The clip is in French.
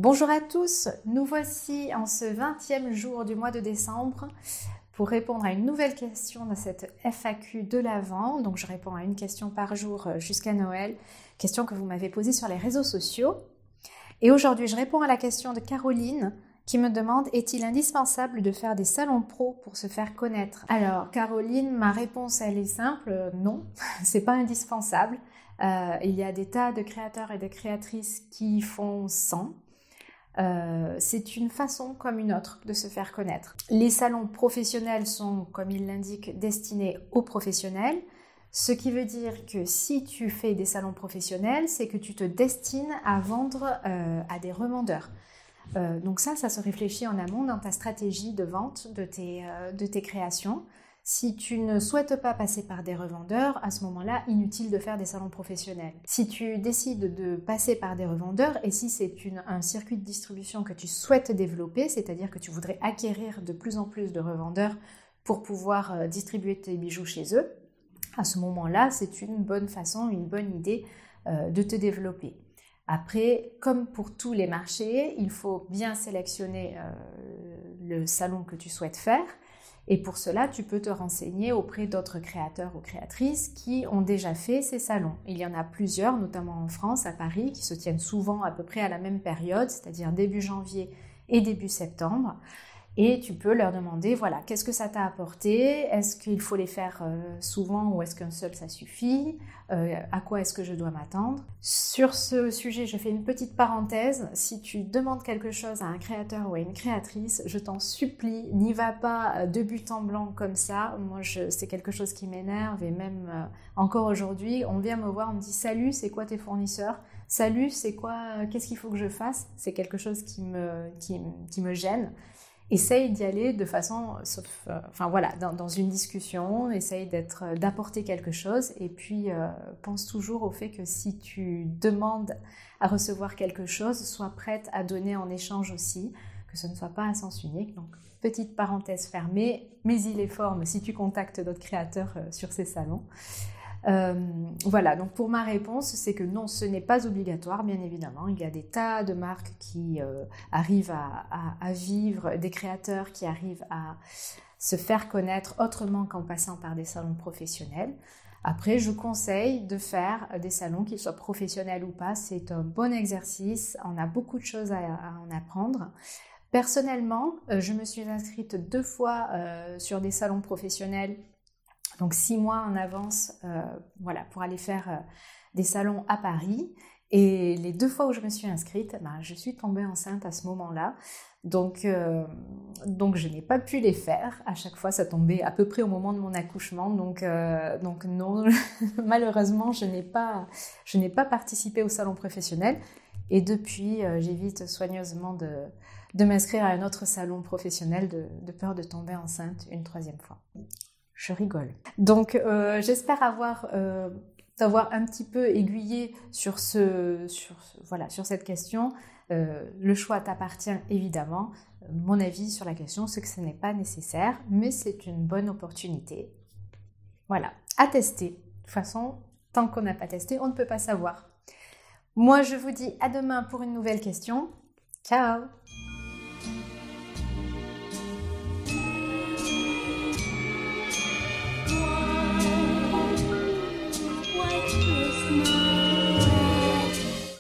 Bonjour à tous, nous voici en ce 20e jour du mois de décembre pour répondre à une nouvelle question dans cette FAQ de l'Avent. Donc je réponds à une question par jour jusqu'à Noël, question que vous m'avez posée sur les réseaux sociaux. Et aujourd'hui je réponds à la question de Caroline qui me demande: est-il indispensable de faire des salons pro pour se faire connaître? Alors Caroline, ma réponse elle est simple, non, c'est pas indispensable. Il y a des tas de créateurs et de créatrices qui font sans. C'est une façon comme une autre de se faire connaître. Les salons professionnels sont, comme il l'indique, destinés aux professionnels, ce qui veut dire que si tu fais des salons professionnels, c'est que tu te destines à vendre à des revendeurs. Donc ça se réfléchit en amont dans ta stratégie de vente de tes créations. Si tu ne souhaites pas passer par des revendeurs, à ce moment-là, inutile de faire des salons professionnels. Si tu décides de passer par des revendeurs et si c'est un circuit de distribution que tu souhaites développer, c'est-à-dire que tu voudrais acquérir de plus en plus de revendeurs pour pouvoir distribuer tes bijoux chez eux, à ce moment-là, c'est une bonne façon, une bonne idée de te développer. Après, comme pour tous les marchés, il faut bien sélectionner le salon que tu souhaites faire. Et pour cela, tu peux te renseigner auprès d'autres créateurs ou créatrices qui ont déjà fait ces salons. Il y en a plusieurs, notamment en France, à Paris, qui se tiennent souvent à peu près à la même période, c'est-à-dire début janvier et début septembre. Et tu peux leur demander, voilà, qu'est-ce que ça t'a apporté? Est-ce qu'il faut les faire souvent ou est-ce qu'un seul ça suffit? À quoi est-ce que je dois m'attendre? Sur ce sujet, je fais une petite parenthèse. Si tu demandes quelque chose à un créateur ou à une créatrice, je t'en supplie, n'y va pas de but en blanc comme ça. Moi, c'est quelque chose qui m'énerve et même encore aujourd'hui, on vient me voir, on me dit « Salut, c'est quoi tes fournisseurs ?» « Salut, c'est quoi? Qu'est-ce qu'il faut que je fasse ?» C'est quelque chose qui me gêne. Essaye d'y aller de façon, dans une discussion, essaye d'apporter quelque chose et puis pense toujours au fait que si tu demandes à recevoir quelque chose, sois prête à donner en échange aussi, que ce ne soit pas à sens unique. Donc, petite parenthèse fermée, mais il est fort si tu contactes d'autres créateurs sur ces salons. Voilà, donc pour ma réponse, c'est que non, ce n'est pas obligatoire, bien évidemment. Il y a des tas de marques qui arrivent à vivre, des créateurs qui arrivent à se faire connaître autrement qu'en passant par des salons professionnels. Après, je conseille de faire des salons, qu'ils soient professionnels ou pas. C'est un bon exercice, on a beaucoup de choses à en apprendre. Personnellement, je me suis inscrite 2 fois sur des salons professionnels. Donc 6 mois en avance pour aller faire des salons à Paris. Et les 2 fois où je me suis inscrite, je suis tombée enceinte à ce moment-là. Donc je n'ai pas pu les faire. À chaque fois, ça tombait à peu près au moment de mon accouchement. Donc non, malheureusement, je n'ai pas participé au salon professionnel. Et depuis, j'évite soigneusement de m'inscrire à un autre salon professionnel de peur de tomber enceinte une 3e fois. Je rigole. Donc, j'espère avoir un petit peu aiguillé sur cette question. Le choix t'appartient évidemment. Mon avis sur la question, c'est que ce n'est pas nécessaire, mais c'est une bonne opportunité. Voilà, à tester. De toute façon, tant qu'on n'a pas testé, on ne peut pas savoir. Moi, je vous dis à demain pour une nouvelle question. Ciao! Christmas.